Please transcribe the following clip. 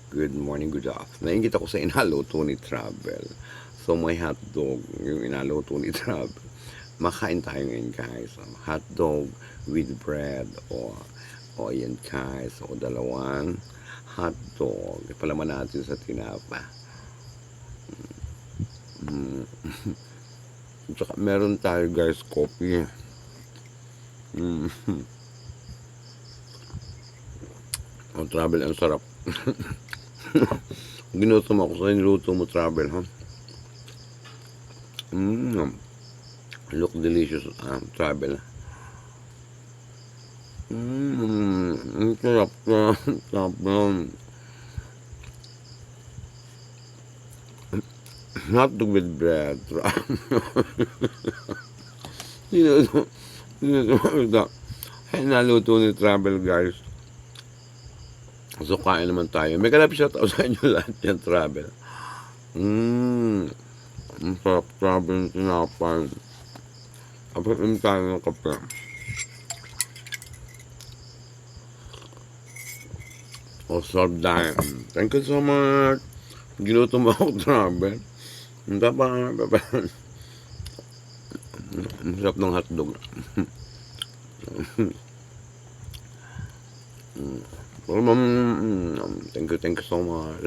Good morning, good afternoon. Nakikita ko sa inaluto ni Travel. So, may hotdog, yung inaluto ni Travel. Makain tayo ngayon, guys. Hotdog with bread. O yan, guys. O, dalawang hotdog. Palaman natin sa tinapa. Tsaka, meron tayo, guys, coffee. O, Travel, ang sarap. Ginutom ako sa niluto mo, Travel, ha? Look delicious, Travel. Ang sarap na, Travel. Hotdog with bread, Ay, naluto ni Travel, guys. So, kain naman tayo. May kalapit siya tao sa inyo lahat yan, Travel. Ang sarap, Travel, tinapay. Tapos, tayo ng kape. O, sarap dahil. Thank you so much. Ginuto mo ako, Travel. Ang sarap ng hotdog. Thank you so much.